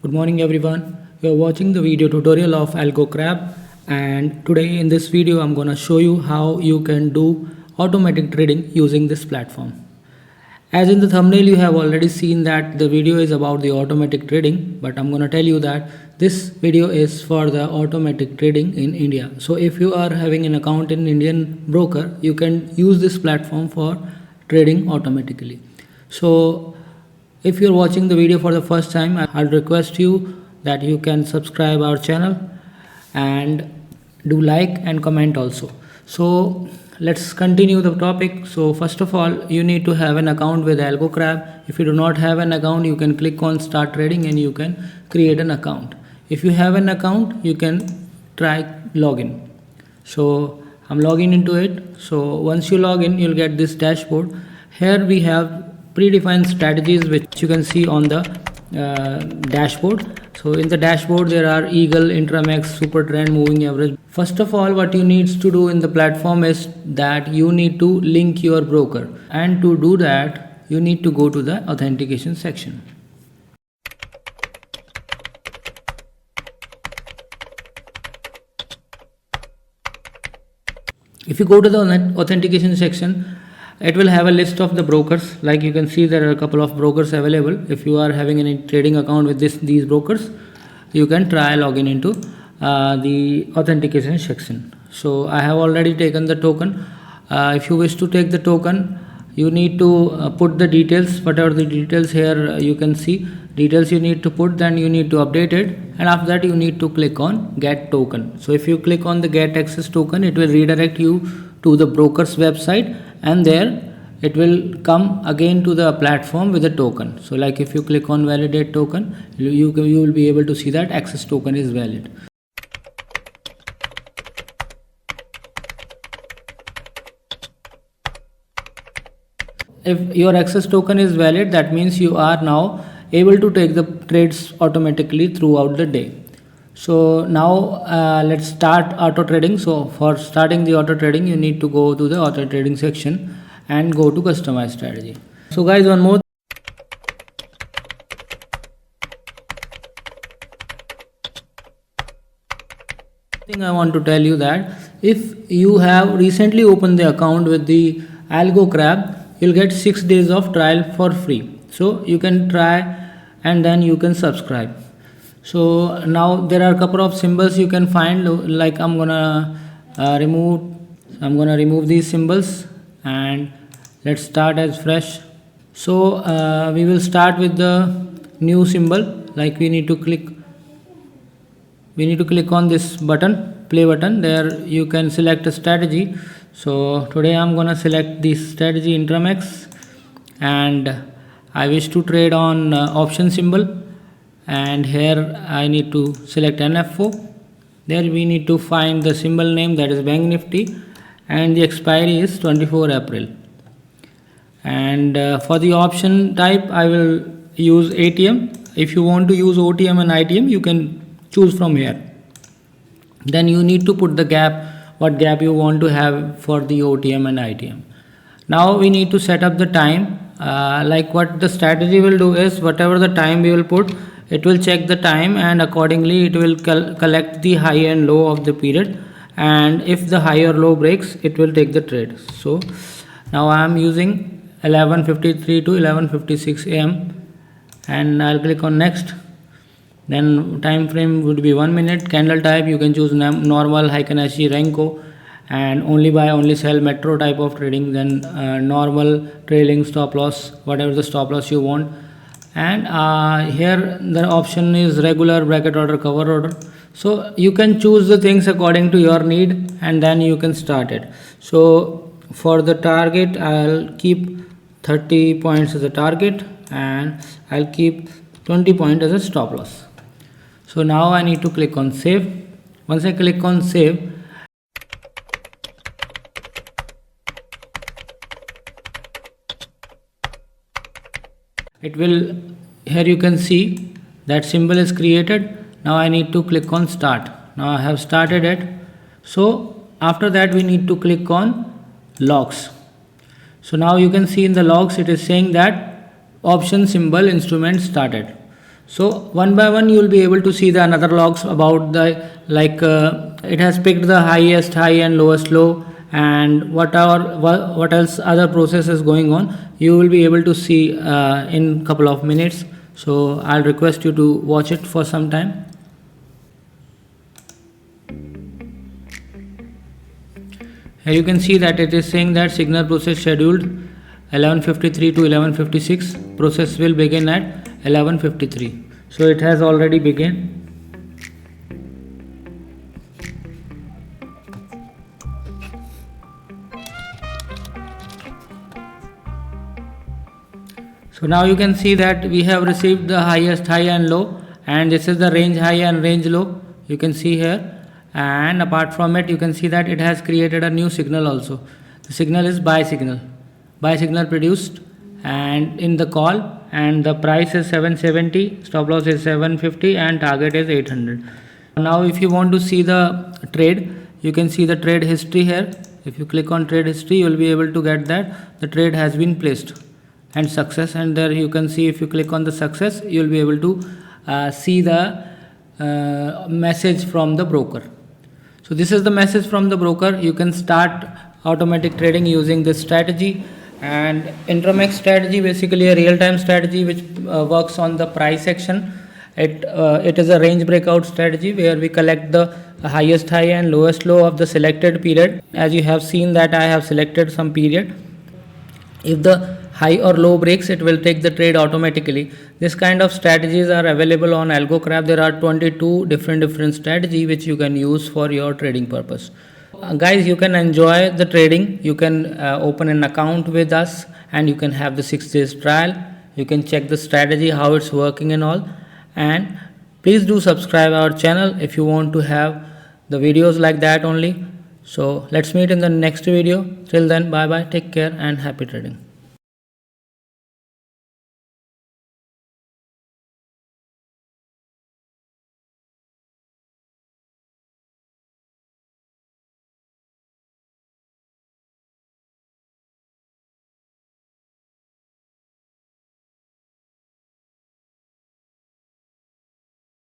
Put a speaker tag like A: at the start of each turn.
A: Good morning everyone. You are watching the video tutorial of Algo Crab, and today in this video I'm going to show you how you can do automatic trading using this platform. As in the thumbnail you have already seen that the video is about the automatic trading, but I'm going to tell you that this video is for the automatic trading in India. So if you are having an account in Indian broker, you can use this platform for trading automatically. So if you're watching the video for the first time, I'll request you that you can subscribe our channel and do like and comment also. So let's continue the topic. So first of all, you need to have an account with Algo Crab. If you do not have an account, you can click on start trading and you can create an account. If you have an account, you can try login. So I'm logging into it. So once you log in, you'll get this dashboard. Here we have predefined strategies which you can see on the dashboard. So in the dashboard there are Eagle, Intramax, Super Trend, Moving Average. First of all, what you need to do in the platform is that you need to link your broker, and to do that you need to go to the authentication section. If you go to the authentication section, it will have a list of the brokers. Like you can see, there are a couple of brokers available. If you are having any trading account with these brokers, you can try login into the authentication section. So I have already taken the token. If you wish to take the token, you need to put the details, whatever the details here you can see details you need to put, then you need to update it, and after that you need to click on get token. So if you click on the get access token, it will redirect you to the broker's website, and there it will come again to the platform with a token. So like if you click on validate token, you will be able to see that access token is valid. If your access token is valid, that means you are now able to take the trades automatically throughout the day. So now let's start auto trading. So for starting the auto trading, you need to go to the auto trading section and go to customize strategy. So guys, one more thing I want to tell you, that if you have recently opened the account with the Algo Crab, you'll get 6 days of trial for free. So you can try and then you can subscribe. So now there are a couple of symbols you can find, like I'm gonna remove these symbols, and let's start as fresh. So we will start with the new symbol. Like we need to click on this button, play button. There you can select a strategy. So today I'm gonna select this strategy Intramax, and I wish to trade on option symbol, and here I need to select NFO. There we need to find the symbol name, that is Bank Nifty, and the expiry is 24 April. And for the option type I will use ATM. If you want to use OTM and ITM, you can choose from here. Then you need to put the gap, what gap you want to have for the OTM and ITM. Now we need to set up the time. Like what the strategy will do is, whatever the time we will put, it will check the time, and accordingly it will collect the high and low of the period, and if the high or low breaks, it will take the trade. So now I am using 11:53 to 11:56 am, and I'll click on next. Then time frame would be 1 minute. Candle type you can choose normal, Heiken-Ashi, Renko, and only buy, only sell, metro type of trading. Then normal, trailing, stop loss, whatever the stop loss you want. And here the option is regular, bracket order, cover order. So you can choose the things according to your need, and then you can start it. So for the target, I'll keep 30 points as a target, and I'll keep 20 points as a stop loss. So now I need to click on save. Once I click on save, it will, here you can see that symbol is created. Now I need to click on start. Now I have started it. So after that we need to click on logs. So now you can see in the logs it is saying that option symbol instrument started. So one by one you will be able to see the another logs about the it has picked the highest high and lowest low, and what else other process is going on. You will be able to see in couple of minutes. So I'll request you to watch it for some time. Here you can see that it is saying that signal process scheduled 11:53 to 11:56. Process will begin at 11:53. So it has already begun. So now you can see that we have received the highest high and low, and this is the range high and range low. You can see here, and apart from it you can see that it has created a new signal also. The signal is buy signal produced, and in the call, and the price is 770, stop loss is 750, and target is 800. Now if you want to see the trade, you can see the trade history here. If you click on trade history, you will be able to get that the trade has been placed and success, and there you can see, if you click on the success, you will be able to see the message from the broker. So this is the message from the broker. You can start automatic trading using this strategy. And Intramex strategy, basically a real-time strategy which works on the price action. It is a range breakout strategy where we collect the highest high and lowest low of the selected period. As you have seen that I have selected some period. If the high or low breaks, it will take the trade automatically. This kind of strategies are available on Algo Crab. There are 22 different strategy which you can use for your trading purpose. Guys, you can enjoy the trading. You can open an account with us, and you can have the 6 days trial. You can check the strategy, how it's working and all. And please do subscribe our channel if you want to have the videos like that only. So let's meet in the next video. Till then, bye bye, take care, and happy trading.